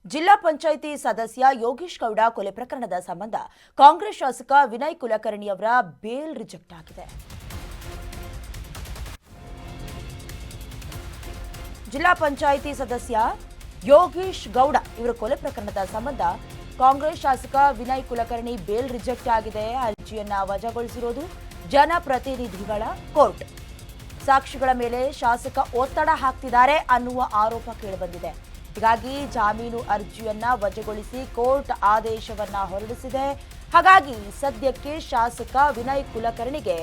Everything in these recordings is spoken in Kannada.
ಜಿಲ್ಲಾ ಪಂಚಾಯಿತಿ ಸದಸ್ಯ ಯೋಗೀಶ್ ಗೌಡ ಕೊಲೆ ಪ್ರಕರಣದ ಸಂಬಂಧ ಕಾಂಗ್ರೆಸ್ ಶಾಸಕ ವಿನಯ್ ಕುಲಕರ್ಣಿ ಅವರ ಬೇಲ್ ರಿಜೆಕ್ಟ್ ಆಗಿದೆ. ಜಿಲ್ಲಾ ಪಂಚಾಯಿತಿ ಸದಸ್ಯ ಯೋಗೀಶ್ ಗೌಡ ಇವರ ಕೊಲೆ ಪ್ರಕರಣದ ಸಂಬಂಧ ಕಾಂಗ್ರೆಸ್ ಶಾಸಕ ವಿನಯ್ ಕುಲಕರ್ಣಿ ಬೇಲ್ ರಿಜೆಕ್ಟ್ ಆಗಿದೆ. ಅರ್ಜಿಯನ್ನ ವಜಾಗೊಳಿಸಿರೋದು ಜನಪ್ರತಿನಿಧಿಗಳ ಕೋರ್ಟ್. ಸಾಕ್ಷಿಗಳ ಮೇಲೆ ಶಾಸಕ ಒತ್ತಡ ಹಾಕ್ತಿದ್ದಾರೆ ಅನ್ನುವ ಆರೋಪ ಕೇಳಿಬಂದಿದೆ. ಹೀಗಾಗಿ ಜಾಮೀನು ಅರ್ಜಿಯನ್ನ ವಜಾಗೊಳಿಸಿ ಕೋರ್ಟ್ ಆದೇಶವನ್ನ ಹೊರಡಿಸಿದೆ. ಹಾಗಾಗಿ ಸದ್ಯಕ್ಕೆ ಶಾಸಕ ವಿನಯ್ ಕುಲಕರ್ಣಿಗೆ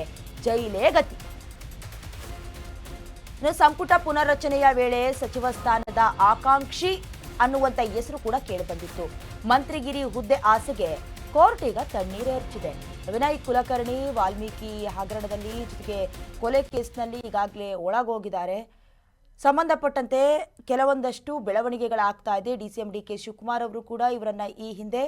ಜೈಲೇ ಗತಿ. ಸಂಪುಟ ಪುನರ್ರಚನೆಯ ವೇಳೆ ಸಚಿವ ಸ್ಥಾನದ ಆಕಾಂಕ್ಷಿ ಅನ್ನುವಂತ ಹೆಸರು ಕೂಡ ಕೇಳಿಬಂದಿತ್ತು. ಮಂತ್ರಿಗಿರಿ ಹುದ್ದೆ ಆಸೆಗೆ ಕೋರ್ಟ್ ಈಗ ತಣ್ಣೀರು ಎರಚಿದೆ. ವಿನಯ್ ಕುಲಕರ್ಣಿ ವಾಲ್ಮೀಕಿ ಹಗರಣದಲ್ಲಿ ಜೊತೆಗೆ ಕೊಲೆ ಕೇಸ್ನಲ್ಲಿ ಈಗಾಗಲೇ ಒಳಗೋಗಿದ್ದಾರೆ. ಸಂಬಂಧಪಟ್ಟಂತೆ ಕೆಲವೊಂದಷ್ಟು ಬೆಳವಣಿಗೆಗಳಾಗ್ತಾ ಇದೆ. ಡಿಸಿಎಂ ಡಿಕೆ ಶಿವಕುಮಾರ್ ಅವರು ಕೂಡ ಇವರನ್ನ ಈ ಹಿಂದೆ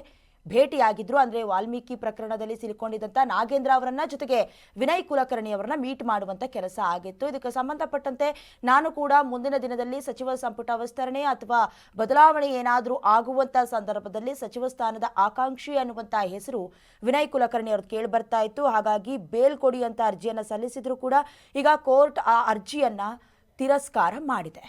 ಭೇಟಿಯಾಗಿದ್ರು. ಅಂದ್ರೆ ವಾಲ್ಮೀಕಿ ಪ್ರಕರಣದಲ್ಲಿ ಸಿಲುಕೊಂಡಿದ್ದಂತ ನಾಗೇಂದ್ರ ಅವರನ್ನ ಜೊತೆಗೆ ವಿನಯ್ ಕುಲಕರ್ಣಿ ಅವರನ್ನ ಮೀಟ್ ಮಾಡುವಂತ ಕೆಲಸ ಆಗಿತ್ತು. ಇದಕ್ಕೆ ಸಂಬಂಧಪಟ್ಟಂತೆ ನಾನು ಕೂಡ ಮುಂದಿನ ದಿನದಲ್ಲಿ ಸಚಿವ ಸಂಪುಟ ವಿಸ್ತರಣೆ ಅಥವಾ ಬದಲಾವಣೆ ಏನಾದರೂ ಆಗುವಂತ ಸಂದರ್ಭದಲ್ಲಿ ಸಚಿವ ಸ್ಥಾನದ ಆಕಾಂಕ್ಷಿ ಅನ್ನುವಂತ ಹೆಸರು ವಿನಯ್ ಕುಲಕರ್ಣಿ ಅವ್ರದ್ದು ಕೇಳಿ ಬರ್ತಾ ಇತ್ತು. ಹಾಗಾಗಿ ಬೇಲ್ ಕೊಡಿ ಅಂತ ಅರ್ಜಿಯನ್ನ ಸಲ್ಲಿಸಿದ್ರು ಕೂಡ ಈಗ ಕೋರ್ಟ್ ಆ ಅರ್ಜಿಯನ್ನ ತಿರಸ್ಕಾರ ಮಾಡಿದೆ.